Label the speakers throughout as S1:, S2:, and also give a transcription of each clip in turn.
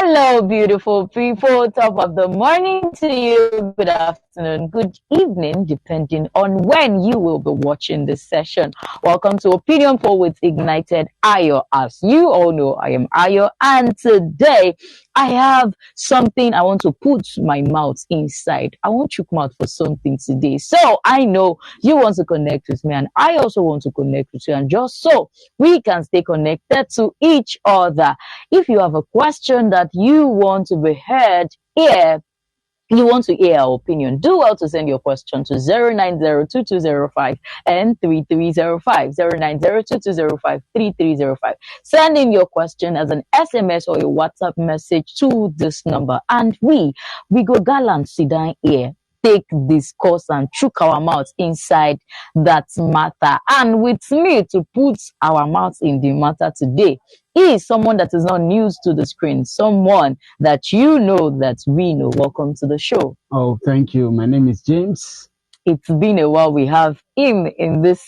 S1: Hello, beautiful people. Top of the morning to you. Good afternoon, good evening, depending on when you will be watching this session. Welcome to Opinion Poll with Ignited Ayo. As you all know, I am Ayo, and today I have something I want to put my mouth inside. I want you to come out for something today. So I know you want to connect with me, and I also want to connect with you. And just so we can stay connected to each other. If you have a question that you want to be heard here, you want to hear our opinion, do well to send your question to 0902205 and 3305. 0902205 3305. Send in your question as an SMS or a WhatsApp message to this number, and we go gallant sit down here, take this course and chook our mouths inside that matter. And with me to put our mouths in the matter today is someone that is not news to the screen, someone that you know that we know. Welcome to the show.
S2: Oh, thank you. My name is James.
S1: It's been a while we have him in this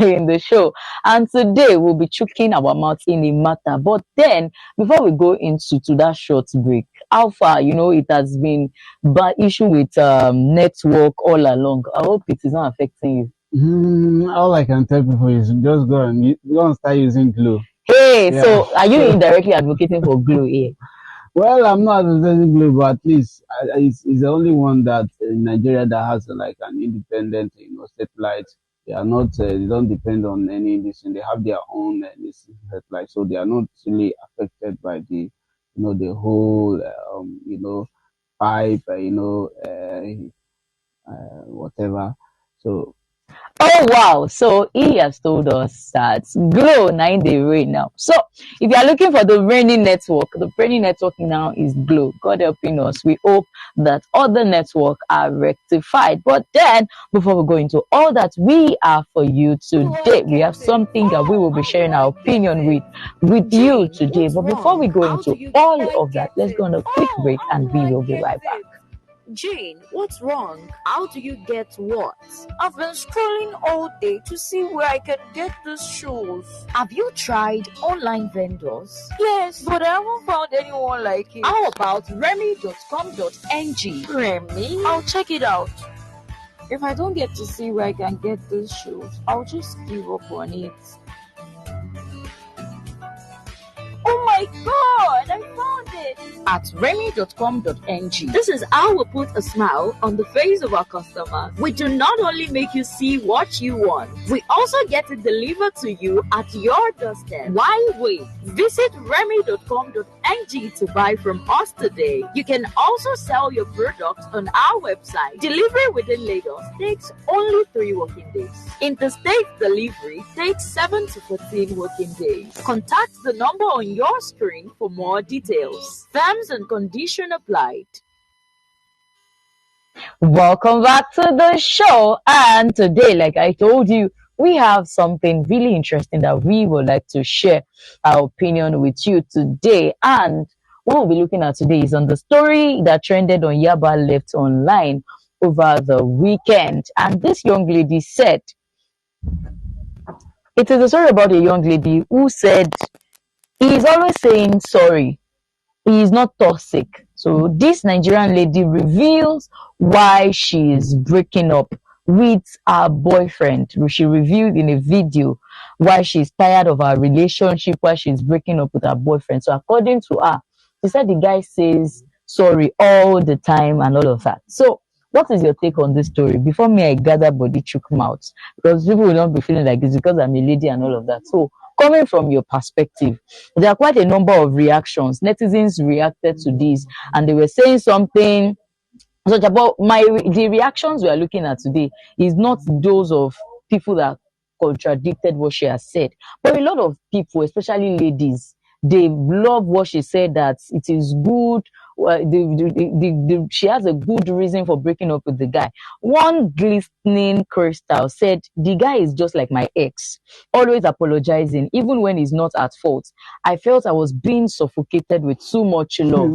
S1: in the show, and today we'll be choking our mouths in a matter. But then, before we go into that short break, how far, it has been bad issue with network all along. I hope it is not affecting you.
S2: All I can tell people is just go and start using glue.
S1: Hey, yeah. So are you indirectly advocating for glue here?
S2: Well, I'm not advocating glue, but at least it's the only one that in Nigeria that has like an independent, satellite. They are not, they don't depend on any listen. They have their own satellite, so they are not really affected by the, the whole, pipe, whatever. So.
S1: Oh wow, so he has told us that Glow 9 day rain now. So if you are looking for the raining network, the raining network now is Glow. God helping us. We hope that other network are rectified. But then before we go into all that we are for you today, we have something that we will be sharing our opinion with you today. But before we go into all of that, let's go on a quick break and we will be right back.
S3: Jane, what's wrong? How do you get what? I've been scrolling all day to see where I can get these shoes. Have you tried online vendors? Yes, but I haven't found anyone like it. How about remy.com.ng? Remy? I'll check it out. If I don't get to see where I can get these shoes, I'll just give up on it. Oh my god, I found it! At remy.com.ng. This is how we put a smile on the face of our customers. We do not only make you see what you want, we also get it delivered to you at your doorstep. Why wait? Visit remy.com.ng to buy from us today. You can also sell your products on our website. Delivery within Lagos takes only 3 working days. Interstate delivery takes 7 to 14 working days. Contact the number on your screen for more details. Terms and conditions applied.
S1: Welcome back to the show. And today, like I told you, we have something really interesting that we would like to share our opinion with you today. And what we'll be looking at today is on the story that trended on Yaba Left Online over the weekend. And this young lady said, it is a story about a young lady who said, he is always saying sorry. He is not toxic. So this Nigerian lady reveals why she is breaking up with her boyfriend. She revealed in a video why she's tired of her relationship, why she's breaking up with her boyfriend. So according to her, she said the guy says sorry all the time and all of that. So what is your take on this story? Before me, I gather body chook mouth, because people will not be feeling like it's because I'm a lady and all of that. So coming from your perspective, there are quite a number of reactions. Netizens reacted to this and they were saying something such about the reactions we are looking at today is not those of people that contradicted what she has said, but a lot of people, especially ladies, they love what she said, that it is good. She has a good reason for breaking up with the guy. One glistening crystal said, the guy is just like my ex, always apologizing, even when he's not at fault. I felt I was being suffocated with too much love.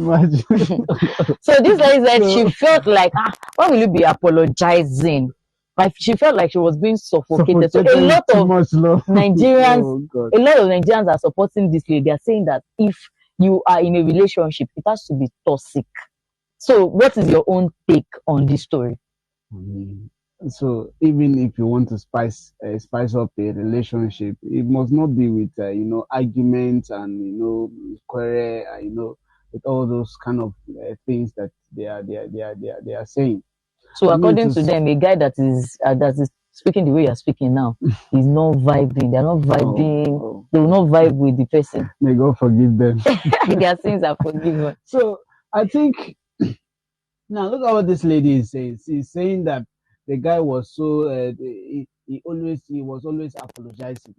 S1: So this lady said she felt like, why will you be apologizing? Like she felt like she was being suffocated. So a lot of Nigerians, a lot of Nigerians are supporting this lady. They are saying that if you are in a relationship, it has to be toxic. So what is your own take on this story?
S2: Mm. So even if you want to spice up a relationship, it must not be with arguments and quarrel, with all those kind of things that they are saying.
S1: So
S2: I mean
S1: according
S2: to
S1: to them, a guy that is speaking the way you're speaking now is not vibing. They're not vibing. They will not vibe with the person.
S2: may God forgive them.
S1: Their sins are forgiven.
S2: So I think now look at what this lady is saying. She's saying that the guy was so he was always apologizing,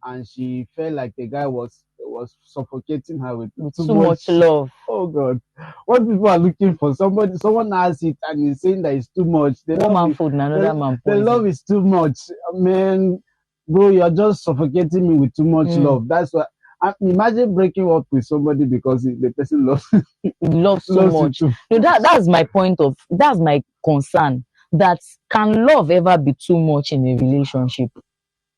S2: and she felt like the guy was suffocating her with
S1: Too much love.
S2: Oh God, what people are looking for? Someone has it and is saying that it's too much.
S1: One man food and another man
S2: The
S1: poison.
S2: love is too much, man. Bro, you're just suffocating me with too much love. That's what. Imagine breaking up with somebody because the person loves
S1: Love so much. No, that's my that's my concern. That can love ever be too much in a relationship?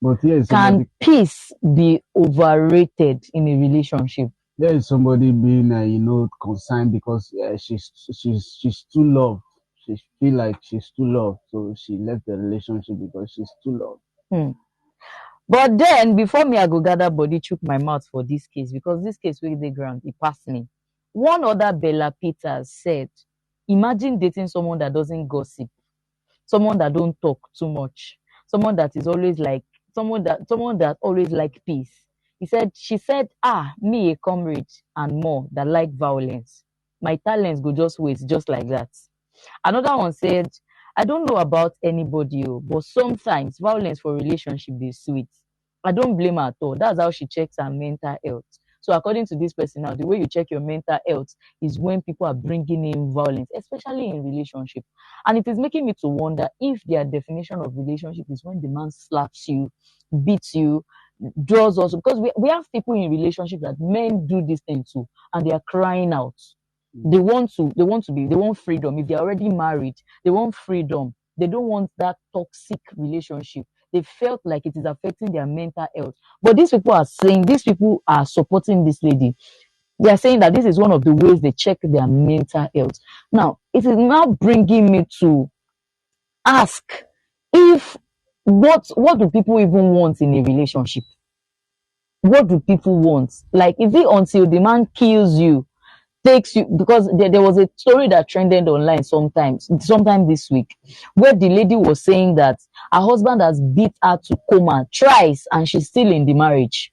S2: But here is
S1: can peace be overrated in a relationship?
S2: There is somebody being concerned because she's too loved. She feel like she's too loved, so she left the relationship because she's too loved.
S1: But then, before me, I go gather body, chook my mouth for this case, because this case with the ground, it passed me. One other Bella Peters said, imagine dating someone that doesn't gossip, someone that don't talk too much, someone that is always like, someone that always like peace. She said, me a comrade and more that like violence. My talents go just waste just like that. Another one said, I don't know about anybody, but sometimes violence for relationship is sweet. I don't blame her at all. That's how she checks her mental health. So according to this person now, the way you check your mental health is when people are bringing in violence, especially in relationship. And it is making me to wonder if their definition of relationship is when the man slaps you, beats you, draws also. Because we have people in relationship that men do this thing too, and they are crying out. They want freedom. If they're already married, they want freedom. They don't want that toxic relationship. They felt like it is affecting their mental health. But these people are supporting this lady. They are saying that this is one of the ways they check their mental health. Now, it is now bringing me to ask if what do people even want in a relationship? What do people want? Like, is it until the man kills you, takes you, because there was a story that trended online sometime this week, where the lady was saying that her husband has beat her to coma thrice and she's still in the marriage.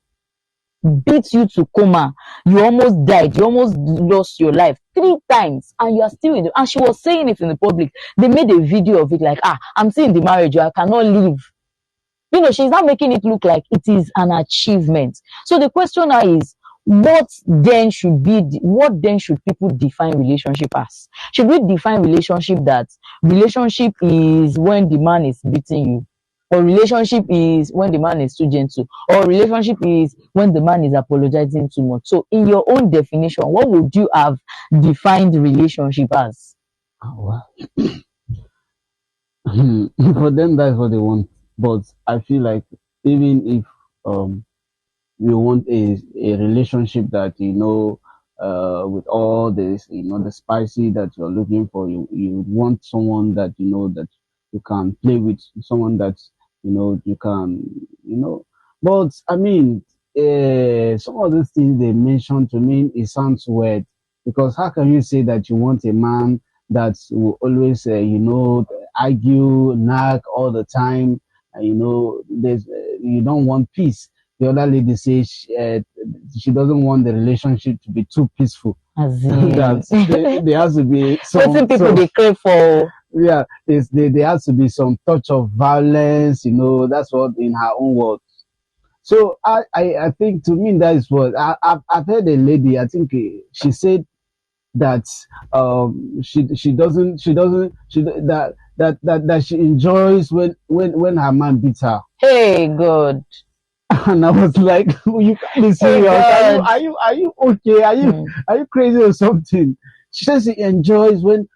S1: Beat you to coma, you almost died, you almost lost your life 3 times, and you are still in the, and she was saying it in the public. They made a video of it, like, I'm still in the marriage, I cannot leave. She's not making it look like it is an achievement. So the question now is, what then should people define relationship as? Should we define relationship that relationship is when the man is beating you, or relationship is when the man is too gentle, or relationship is when the man is apologizing too much? So in your own definition, what would you have defined relationship as?
S2: Well. For them, that's what they want. But I feel like even if you want a relationship that with all this, the spicy that you're looking for, you want someone that that you can play with, someone that you can but I mean, some of these things they mentioned, to me it sounds weird, because how can you say that you want a man that will always argue, nag all the time, there's you don't want peace. The other lady says she doesn't want the relationship to be too peaceful. That there has to be
S1: some people they crave for.
S2: Yeah, there has to be some touch of violence. That's what in her own words. So I think, to me, that is what I've heard a lady. I think she said that that she enjoys when her man beats her.
S1: Hey God.
S2: And I was like, you can't be serious. Are you okay? Are you crazy or something? She says she enjoys when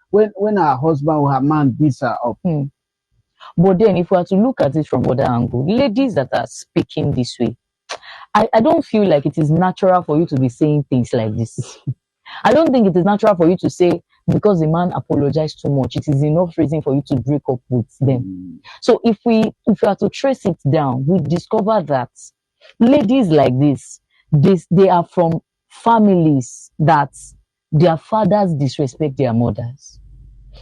S2: her husband or her man beats her up.
S1: But then if we are to look at it from other angle, ladies that are speaking this way, I don't feel like it is natural for you to be saying things like this. I don't think it is natural for you to say because the man apologized too much, it is enough reason for you to break up with them. So if we are to trace it down, we discover that ladies like this they are from families that their fathers disrespect their mothers.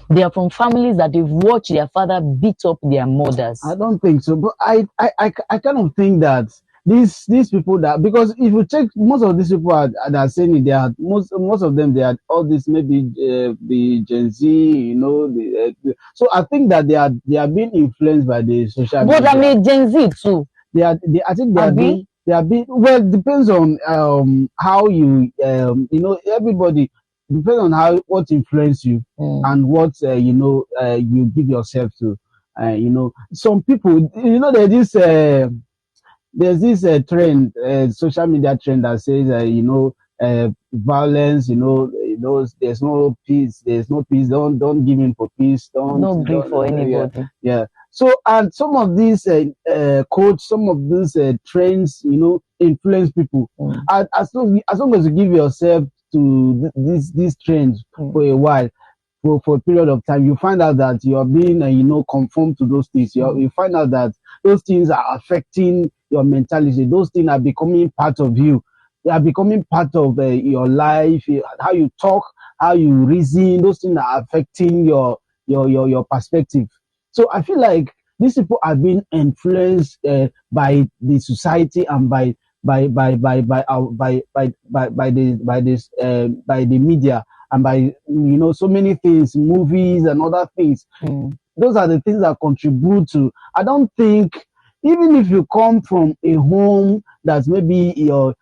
S1: They are from families that they've watched their father beat up their mothers.
S2: I don't think so, but I kind of think that these people that, because if you check most of these people that are saying it, they are most of them, they are all this maybe the Gen Z, you know, so I think that they are being influenced by the social
S1: But
S2: media.
S1: I mean Gen Z too.
S2: I think they are
S1: Abi?
S2: being well, it depends on how you you know, everybody depends on how what influence you and what you know you give yourself to. You know, some people, you know, there's this trend, social media trend that says, you know, violence, you know, there's no peace, don't give in for peace,
S1: No grief for anybody.
S2: yeah. So, and some of these quotes, some of these trends, you know, influence people. And as long as you give yourself to these trends for a while, for a period of time, you find out that you are being, you know, conformed to those things. You find out that those things are affecting your mentality. Those things are becoming part of you. They are becoming part of your life, how you talk, how you reason. Those things are affecting your perspective. So I feel like these people are being influenced by the society and by the media and by, you know, so many things, movies and other things. Those are the things that contribute to. I don't think, even if you come from a home that's maybe the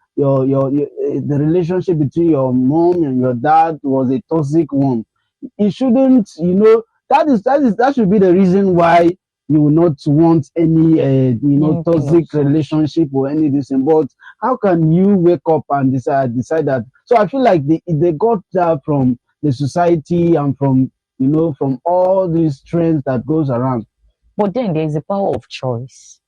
S2: relationship between your mom and your dad was a toxic one, it shouldn't, you know, that should be the reason why you will not want any you know, toxic relationship or any this thing. But how can you wake up and decide that? So I feel like they got that from the society and from, you know, from all these trends that goes around.
S1: But then there is a power of choice.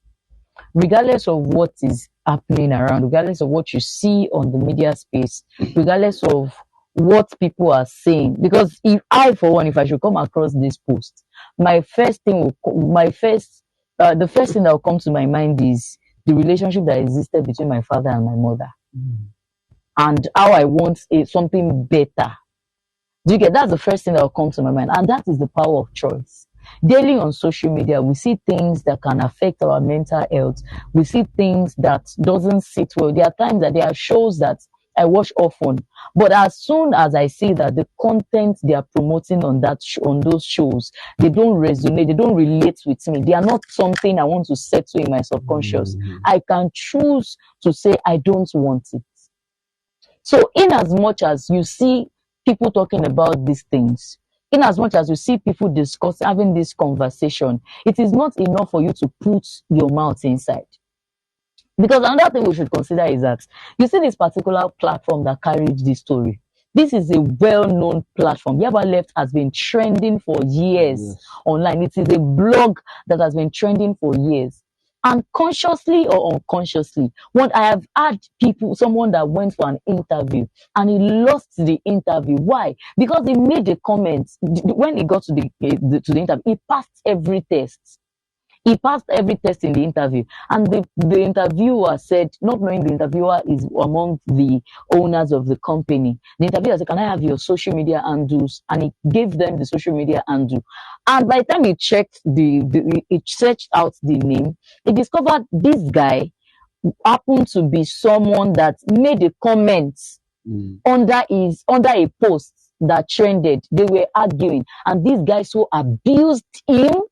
S1: Regardless of what is happening around, regardless of what you see on the media space, regardless of what people are saying, because if I, for one, if I should come across this post, the first thing that will come to my mind is the relationship that existed between my father and my mother, and how I want something better. Do you get? That's the first thing that will come to my mind, and that is the power of choice. Daily on social media, we see things that can affect our mental health. We see things that doesn't sit well. There are times that there are shows that I watch often, but as soon as I see that the content they are promoting on on those shows, they don't resonate, they don't relate with me, they are not something I want to settle in my subconscious, I can choose to say I don't want it. So in as much as you see people talking about these things, in as much as you see people having this conversation, it is not enough for you to put your mouth inside. Because another thing we should consider is that you see this particular platform that carried this story. This is a well-known platform. Yaba Left has been trending for years online. It is a blog that has been trending for years. And consciously or unconsciously, when I have had someone that went for an interview and he lost the interview. Why? Because he made a comment. When he got to the interview, he passed every test. He passed every test in the interview, and the interviewer said, not knowing the interviewer is among the owners of the company, the interviewer said, "Can I have your social media handles?" And he gave them the social media handle. And by the time he checked he searched out the name, he discovered this guy happened to be someone that made a comment under a post that trended. They were arguing, and this guy so abused him.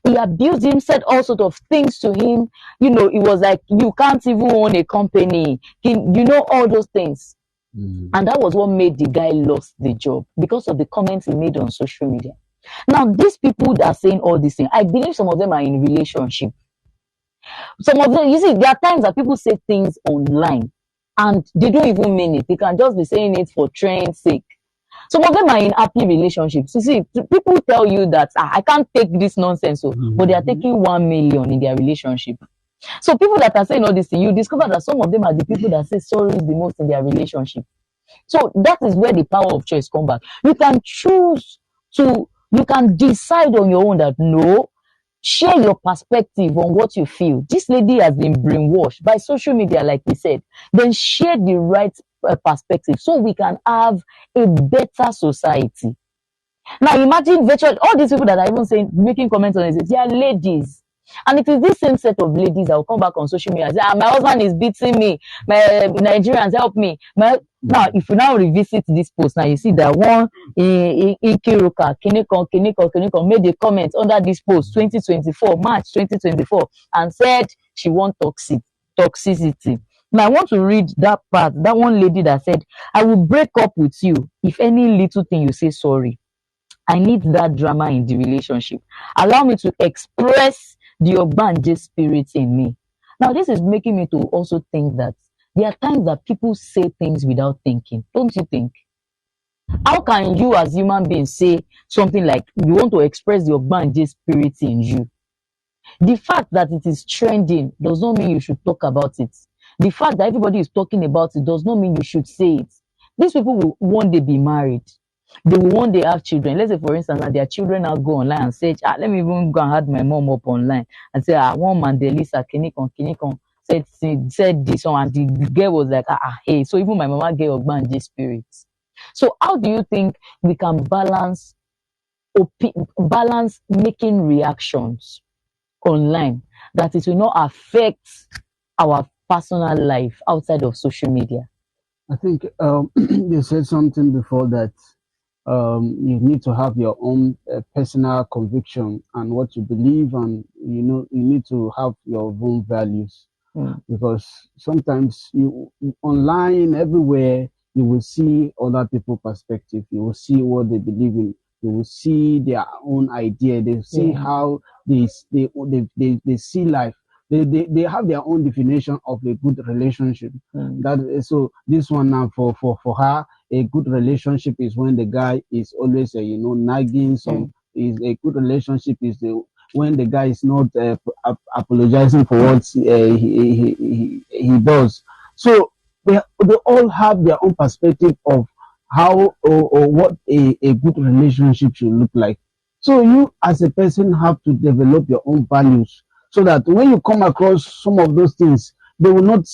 S1: He abused him, said all sorts of things to him. You know, it was like, you can't even own a company. You know, all those things. And that was what made the guy lost the job, because of the comments he made on social media. Now, these people that are saying all these things, I believe some of them are in relationship. Some of them, you see, there are times that people say things online and they don't even mean it. They can just be saying it for trend's sake. Some of them are in happy relationships. You see, people tell you that I can't take this nonsense, but they are taking 1 million in their relationship. So people that are saying all this thing, you discover that some of them are the people that say sorry is the most in their relationship. So that is where the power of choice come back. You can choose to, you can decide on your own that no, share your perspective on what you feel. This lady has been brainwashed by social media, like we said. Then share the right perspective so we can have a better society. Now imagine virtual all these people that are even saying making comments on it, they are ladies. And it is this same set of ladies that will come back on social media and say, my husband is beating me, my Nigerians help me. Now, if you now revisit this post, now you see that one Ikiruka Kinekon made a comment under this post 2024, March 2024, and said she want toxicity. Now I want to read that part, that one lady that said, I will break up with you if any little thing you say sorry. I need that drama in the relationship. Allow me to express the Ogbanje spirit in me. Now, this is making me to also think that there are times that people say things without thinking. Don't you think? How can you as human beings say something like you want to express the Ogbanje spirit in you? The fact that it is trending does not mean you should talk about it. The fact that everybody is talking about it does not mean you should say it. These people will one day be married. They will one day have children. Let's say, for instance, that their children now go online and say, let me even go and add my mom up online and say, one Mandelisa, Kinikon, said this one, and the girl was like, hey, so even my mama gave Ogbanje spirits. So how do you think we can balance making reactions online that it will not affect our personal life outside of social media?
S2: I think you said something before that you need to have your own personal conviction and what you believe, and you need to have your own values. Because sometimes you online everywhere you will see other people's perspective, you will see what they believe in, you will see their own idea, they see how they see life. They have their own definition of a good relationship. So this one now for her, a good relationship is when the guy is always nagging. Is a good relationship is when the guy is not apologizing for what he does. So they all have their own perspective of how or what a good relationship should look like. So you as a person have to develop your own values, so that when you come across some of those things, they will not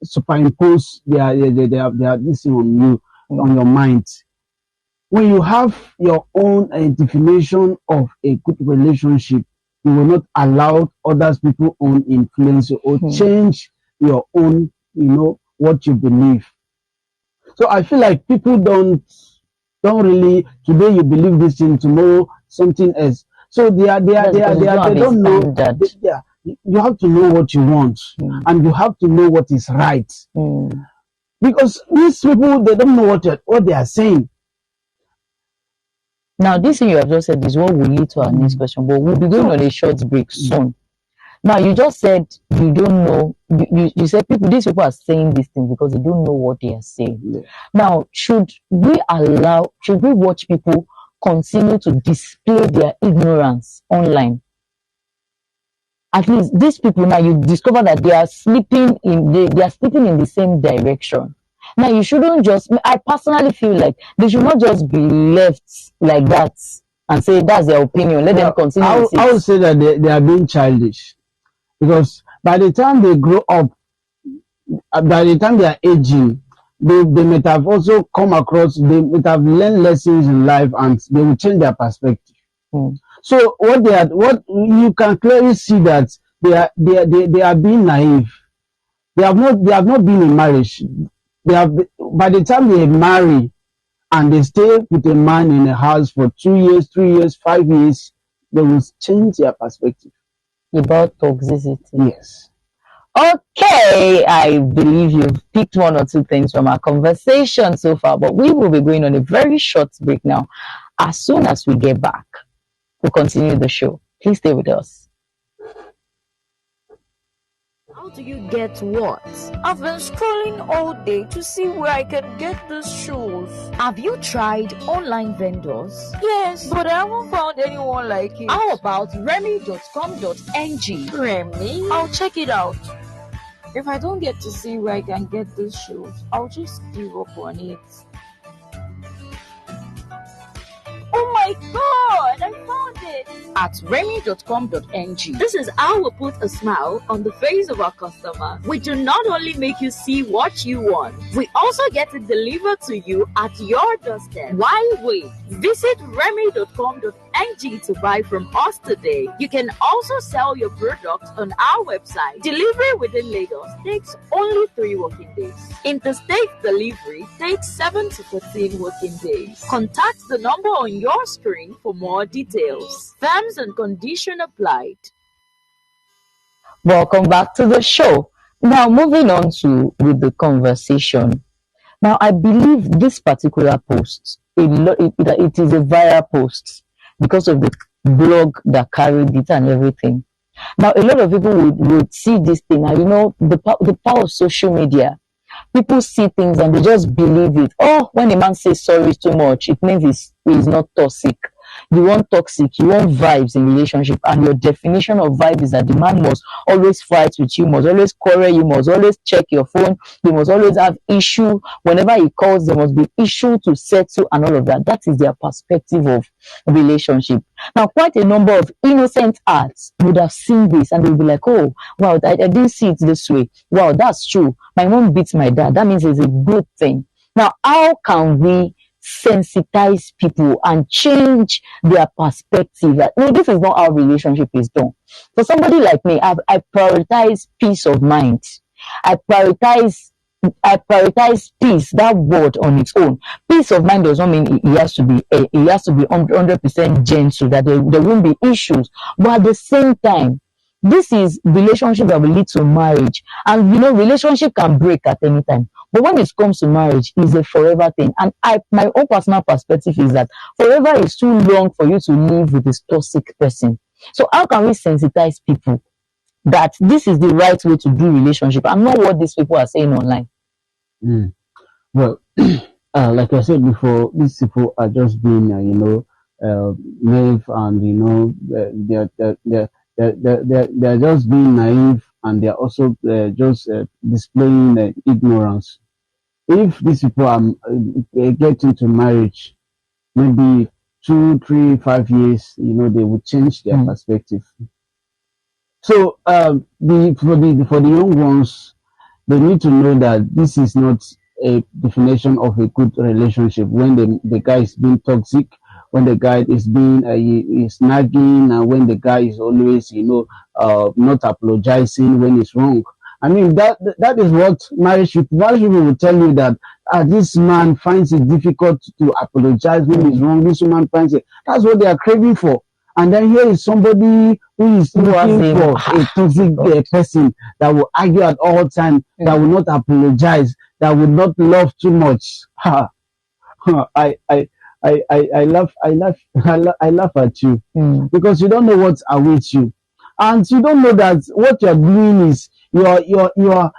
S2: superimpose their this thing on you, on your mind. When you have your own definition of a good relationship, you will not allow others people own influence or change your own, what you believe. So I feel like people don't really, today you believe this thing, tomorrow something else. So they don't know. You have to know what you want, and you have to know what is right. Because these people, they don't know what they are saying.
S1: Now, this thing you have just said is what will lead to our next question, but we'll be going on a short break soon. Now, you just said you don't know. You said these people are saying this thing because they don't know what they are saying. Now, should we watch people continue to display their ignorance online? At least these people now, you discover that they are sleeping in the same direction. Now, you shouldn't I personally feel like they should not just be left like that and say that's their opinion. Let them continue.
S2: I would say that they are being childish, because by the time they grow up, by the time they are aging, they might have also come across, they might have learned lessons in life, and they will change their perspective. So what you can clearly see that they are being naive. They have not been in marriage. By the time they marry and they stay with a man in a house for 2 years, 3 years, 5 years, they will change their perspective
S1: about toxicity.
S2: Yes.
S1: Okay, I believe you've picked one or two things from our conversation so far, but we will be going on a very short break now. As soon as we get back, we'll continue the show. Please stay with us.
S3: How do you get what? I've been scrolling all day to see where I can get these shoes. Have you tried online vendors? Yes, but I haven't found anyone like it. How about Remy.com.ng? Remy? I'll check it out. If I don't get to see where I can get these shoes, I'll just give up on it. Oh my god, I found it! At Remy.com.ng. This is how we put a smile on the face of our customer. We do not only make you see what you want, we also get it delivered to you at your doorstep. Why wait? Visit Remy.com.ng to buy from us today. You can also sell your product on our website. Delivery within Lagos takes only 3 working days. Interstate delivery takes 7 to 14 working days. Contact the number on your screen for more details. Terms and conditions applied.
S1: Welcome back to the show. Now, moving on with the conversation. Now, I believe this particular post, it is a viral post because of the blog that carried it and everything. Now, a lot of people would see this thing, and the power of social media. People see things and they just believe it. Oh, when a man says sorry too much, it means he's not toxic. You want toxic, you want vibes in relationship, and your definition of vibe is that the man must always fight with you, must always quarrel you, must always check your phone, you must always have issue. Whenever he calls, there must be issue to settle and all of that. That is their perspective of relationship. Now, quite a number of innocent hearts would have seen this and they'll be like, oh, wow, I didn't see it this way. Wow, that's true. My mom beats my dad. That means it's a good thing. Now, how can we sensitize people and change their perspective? No, this is not how relationship is done. For somebody like me, I prioritize peace of mind. I prioritize peace, that word on its own. Peace of mind does not mean it has to be 100% gentle, that there won't be issues. But at the same time, this is relationship that will lead to marriage. And relationship can break at any time. But when it comes to marriage, it's a forever thing. And my own personal perspective is that forever is too long for you to live with this toxic person. So how can we sensitize people that this is the right way to do relationship and not what these people are saying online?
S2: Well, like I said before, these people are just being, naive, and they're just being naive, and they're also just displaying ignorance. If these people get into marriage, maybe 2, 3, 5 years, they would change their perspective. So for the young ones, they need to know that this is not a definition of a good relationship. When the guy is being toxic, when the guy is being is nagging, and when the guy is always not apologizing when it's wrong. I mean, that is what marriage people will tell you, that this man finds it difficult to apologize when he's wrong. This woman finds it. That's what they are craving for. And then here is somebody who is looking for a toxic person that will argue at all times, that will not apologize, that will not love too much. I laugh at you because you don't know what awaits you, and you don't know that what you're doing is you're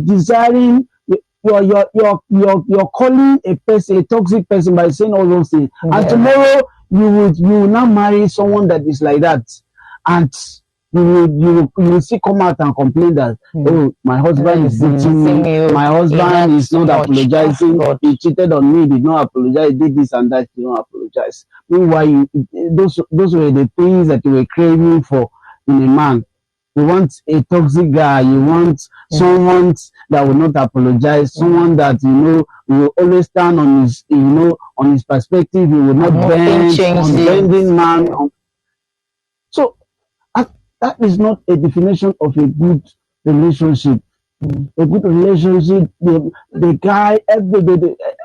S2: desiring. You're calling a person a toxic person by saying all those things, and tomorrow you will now marry someone that is like that, and you will still come out and complain that oh, my husband is beating me, my husband is not apologizing, he cheated on me, did not apologize, did this and that, did not apologize. Meanwhile, those were the things that you were craving for in a man. You want a toxic guy, you want someone that will not apologize, someone that will always stand on his on his perspective, he will not bend, unbending man. So that is not a definition of a good relationship. A good relationship, the guy,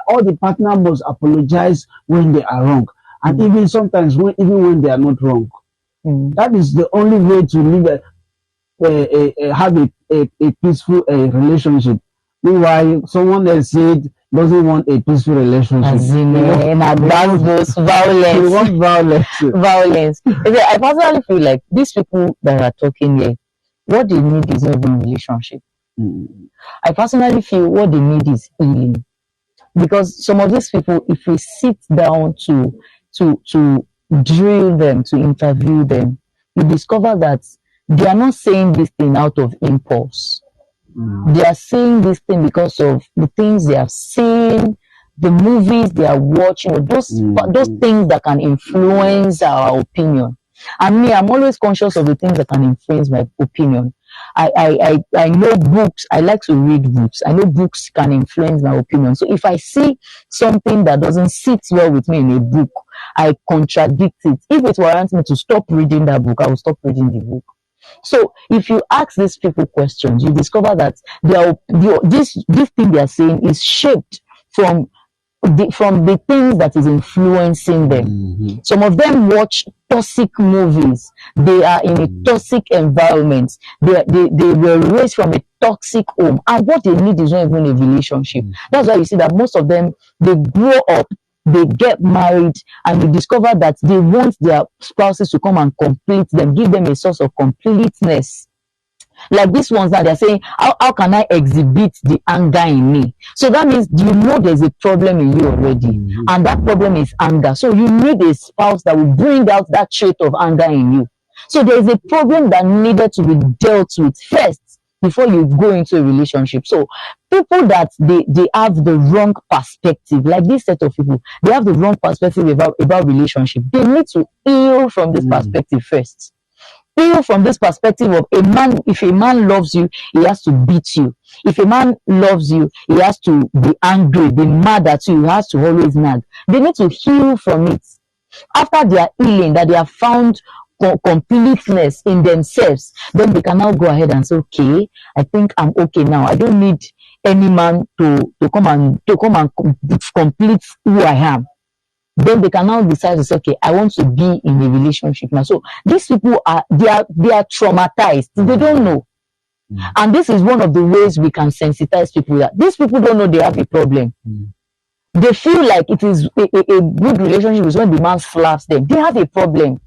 S2: all the partner must apologize when they are wrong, and even sometimes even when they are not wrong. That is the only way to live have a peaceful relationship. Meanwhile, someone else said doesn't want a peaceful relationship.
S1: As in, those violence.
S2: They want violence.
S1: Violence. I personally feel like these people that are talking here, what they need is not even relationship.
S2: Mm.
S1: I personally feel what they need is healing. Because some of these people, if we sit down to drill them, to interview them, you discover that they are not saying this thing out of impulse. They are saying this thing because of the things they have seen, the movies they are watching, or those things that can influence our opinion. And me, I'm always conscious of the things that can influence my opinion. I know books. I like to read books. I know books can influence my opinion. So if I see something that doesn't sit well with me in a book, I contradict it. If it warrants me to stop reading that book, I will stop reading the book. So if you ask these people questions, you discover that this thing they are saying is shaped from the things that is influencing them. Some of them watch toxic movies. They are in a toxic environment. They were raised from a toxic home, and what they need is not even a relationship. That's why you see that most of them, they grow up, they get married, and you discover that they want their spouses to come and complete them, give them a source of completeness. Like these ones that they're saying, how can I exhibit the anger in me? So that means you know there's a problem in you already, and that problem is anger. So you need a spouse that will bring out that trait of anger in you. So there is a problem that needed to be dealt with first before you go into a relationship. So people that they have the wrong perspective, like this set of people, they have the wrong perspective about relationship. They need to heal from this perspective first. Heal from this perspective of a man. If a man loves you, he has to beat you. If a man loves you, he has to be angry, be mad at you, he has to always nag. They need to heal from it. After their healing, that they have found completeness in themselves, then they can now go ahead and say, okay, I think I'm okay now. I don't need any man to come and complete who I am. Then they can now decide to say, okay, I want to be in a relationship now. So these people are traumatized. They don't know. And this is one of the ways we can sensitize people, that these people don't know they have a problem. They feel like it is a good relationship is when the man slaps them. They have a problem.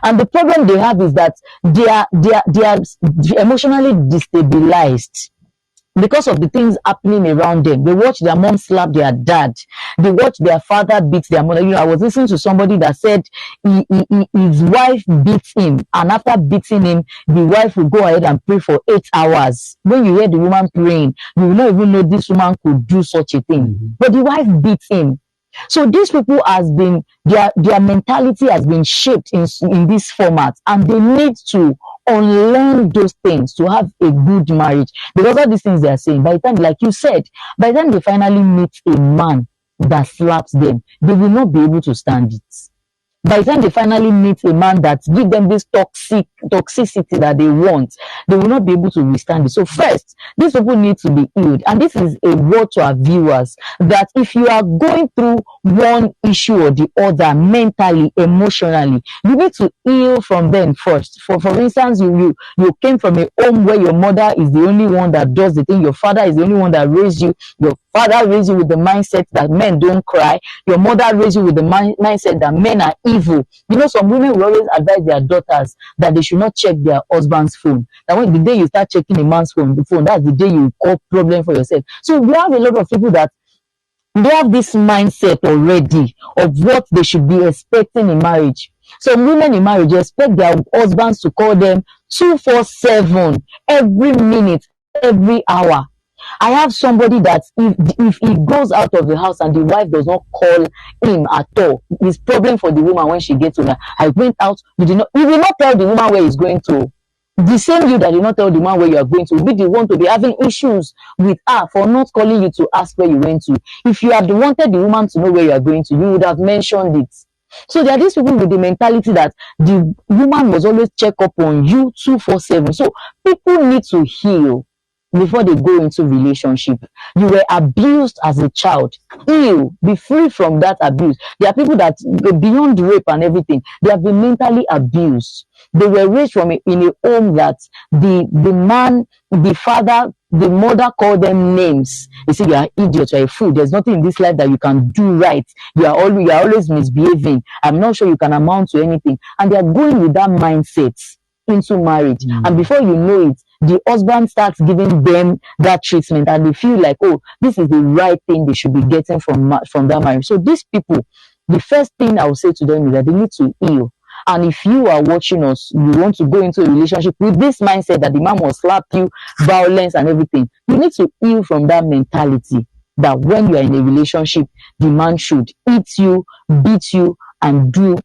S1: And the problem they have is that they are emotionally destabilized because of the things happening around them. They watch their mom slap their dad. They watch their father beat their mother. You know, I was listening to somebody that said his wife beats him, and after beating him, the wife will go ahead and pray for 8 hours. When you hear the woman praying, you will not even know this woman could do such a thing. But the wife beats him. So these people has been, their mentality has been shaped in this format, and they need to unlearn those things to have a good marriage. Because all these things they are saying, by the time, like you said, by the time they finally meet a man that slaps them, they will not be able to stand it. By the time they finally meet a man that gives them this toxicity that they want, they will not be able to withstand it. So first, these people need to be healed. And this is a word to our viewers, that if you are going through one issue or the other, mentally, emotionally, you need to heal from them first. For instance, you came from a home where your mother is the only one that does the thing, your father is the only one that raised you, your father raised you with the mindset that men don't cry, your mother raised you with the mindset that men are evil. You know, some women will always advise their daughters that they should not check their husband's phone. That when the day you start checking a man's phone, that's the day you cause problem for yourself. So we have a lot of people that they have this mindset already of what they should be expecting in marriage. Some women in marriage expect their husbands to call them 247 every minute, every hour. I have somebody that if he goes out of the house and the wife does not call him at all, it's problem for the woman when she gets home. I went out, you will not tell the woman where he's going to. The same you that did not tell the man where you are going to will be the one to be having issues with her for not calling you to ask where you went to. If you had wanted the woman to know where you are going to, you would have mentioned it. So there are these people with the mentality that the woman must always check up on you 247. So people need to heal before they go into relationship. You were abused as a child. Heal. Be free from that abuse. There are people that, beyond rape and everything, they have been mentally abused. They were raised in a home that the man, the father, the mother called them names. They say, you are idiot, you are a fool. There's nothing in this life that you can do right. You are always misbehaving. I'm not sure you can amount to anything. And they are going with that mindset into marriage. And before you know it, the husband starts giving them that treatment, and they feel like, oh, this is the right thing they should be getting from that marriage. So these people, the first thing I will say to them is that they need to heal. And if you are watching us, you want to go into a relationship with this mindset that the man must slap you, violence and everything, you need to heal from that mentality that when you are in a relationship, the man should eat you, beat you, and do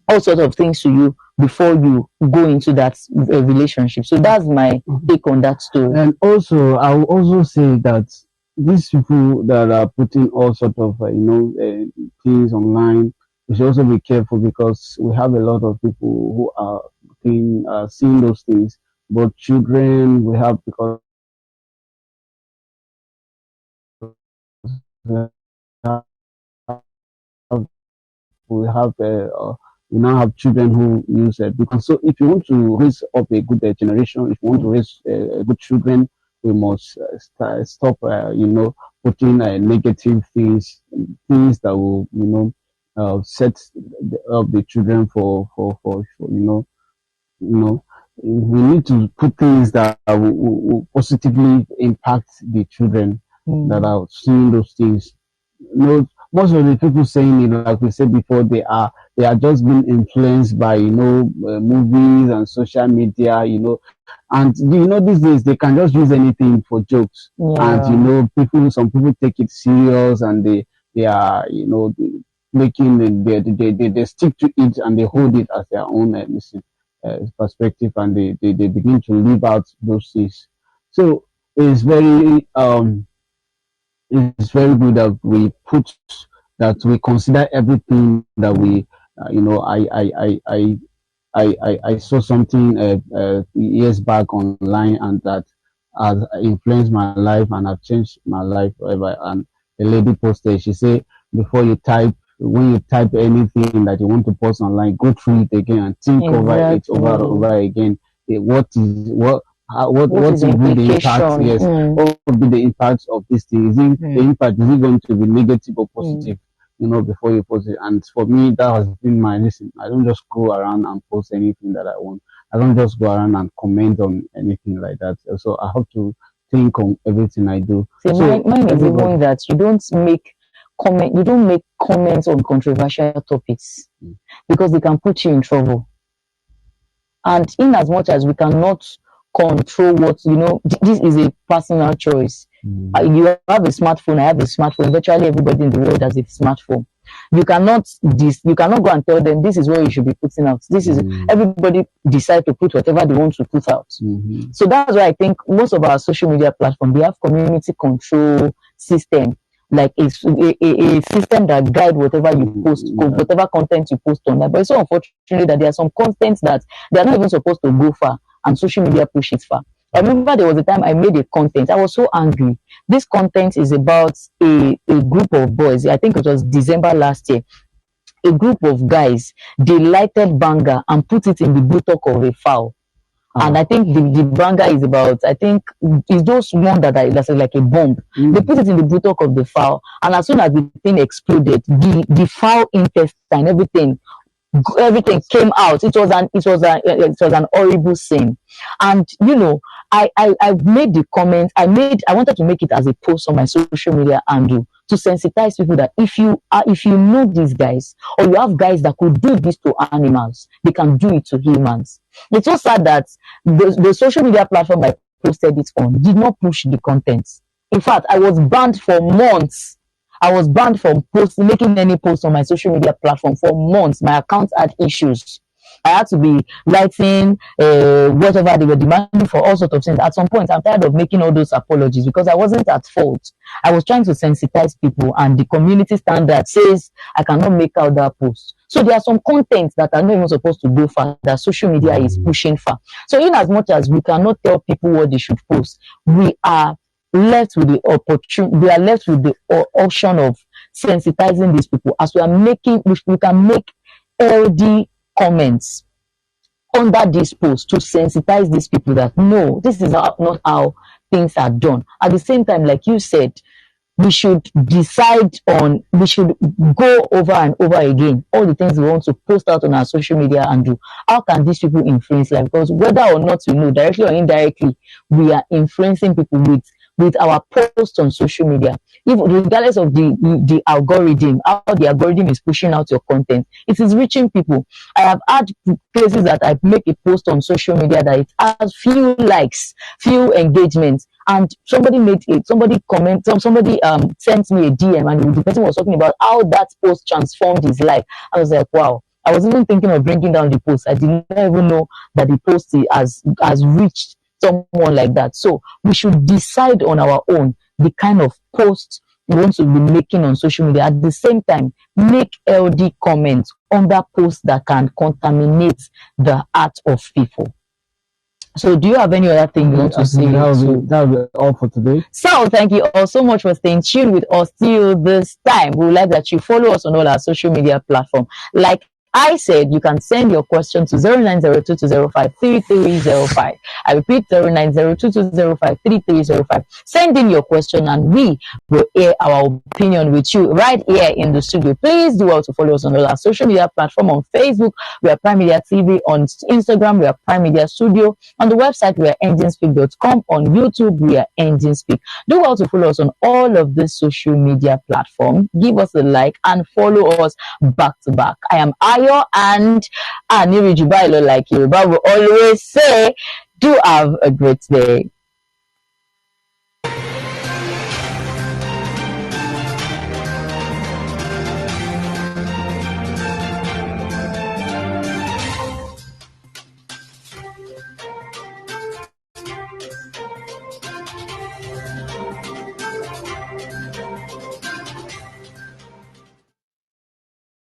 S1: all sorts of things to you before you go into that relationship. So that's my take on that story.
S2: And also, I will also say that these people that are putting all sort of things online, we should also be careful, because we have a lot of people who are seeing those things. But children, we have, because we have we have we now have children who use it. Because so if you want to raise up a good generation, if you want to raise good children, we must stop putting negative things that will set up the children for we need to put things that will positively impact the children that are seeing those things. Most of the people saying it, like we said before, they are just being influenced by movies and social media, and these days they can just use anything for jokes.
S1: Yeah.
S2: And some people take it serious, and they are making they stick to it, and they hold it as their own perspective, and they begin to live out those things. So it's very good that we consider everything that we I saw something years back online, and that has influenced my life and have changed my life forever. And the lady posted, she said, when you type anything that you want to post online, go through it again and think over it over and over again. What will be the impact? Yes, what will be the impact of this thing? Is it going to be negative or positive? Before you post it. And for me, that has been my listen. I don't just go around and post anything that I want. I don't just go around and comment on anything like that. So I have to think on everything I do.
S1: See,
S2: so
S1: mine is even that you don't make comments on controversial topics because they can put you in trouble. And in as much as we cannot control this is a personal choice. You have a smartphone, I have a smartphone, virtually everybody in the world has a smartphone. You cannot go and tell them this is what you should be putting out. This is everybody decide to put whatever they want to put out. So that's why I think most of our social media platforms, they have community control system, like a system that guide whatever you post, whatever content you post online. But it's so unfortunate that there are some contents that they are not even supposed to go far, and social media push it far. I remember there was a time I made a content. I was so angry. This content is about a group of boys. I think it was December last year. A group of guys, they lighted banger and put it in the buttock of a fowl. And I think the banger is about, I think it's those one that's like a bomb. They put it in the buttock of the fowl, and as soon as the thing exploded, the fowl intestine, everything came out. It was an horrible scene. And I made the comment. I wanted to make it as a post on my social media handle to sensitize people that if you know these guys, or you have guys that could do this to animals, they can do it to humans. It's so sad that the social media platform I posted it on did not push the content. In fact, I was banned for months. I was banned from making any posts on my social media platform for months. My account had issues. I had to be writing whatever they were demanding for, all sorts of things. At some point, I'm tired of making all those apologies because I wasn't at fault. I was trying to sensitize people, and the community standard says I cannot make out that post. So there are some contents that are not even supposed to go far, that social media is pushing far. So in as much as we cannot tell people what they should post, we are left with the opportunity. We are left with the option of sensitizing these people, as we can make healthy comments under this post to sensitize these people that no, this is not how things are done. At the same time, like you said, we should go over and over again all the things we want to post out on our social media and do. How can these people influence life? Because whether or not we know, directly or indirectly, we are influencing people with our posts on social media. Even regardless of the algorithm, how the algorithm is pushing out your content, it is reaching people. I have had places that I make a post on social media that it has few likes, few engagements, and somebody sent me a DM, and the person was talking about how that post transformed his life. I was like, wow. I was even thinking of bringing down the post. I did not even know that the post has reached someone like that. So we should decide on our own the kind of posts we want to be making on social media. At the same time, make healthy comments under posts that can contaminate the heart of people. So do you have any other thing you want to say?
S2: That will be all for today.
S1: So thank you all so much for staying tuned with us till this time. We would like that you follow us on all our social media platforms. Like I said, you can send your question to 090220533305. I repeat, 090220533305. Send in your question and we will air our opinion with you right here in the studio. Please do also follow us on all our social media platforms. On Facebook, we are Prime Media TV. On Instagram, we are Prime Media Studio. On the website, we are enginespeak.com. On YouTube, we are Enginespeak. Do also follow us on all of these social media platforms. Give us a like and follow us back to back. I am Ayo, and Anirujubailo, like Yoruba will always say, do have a great day.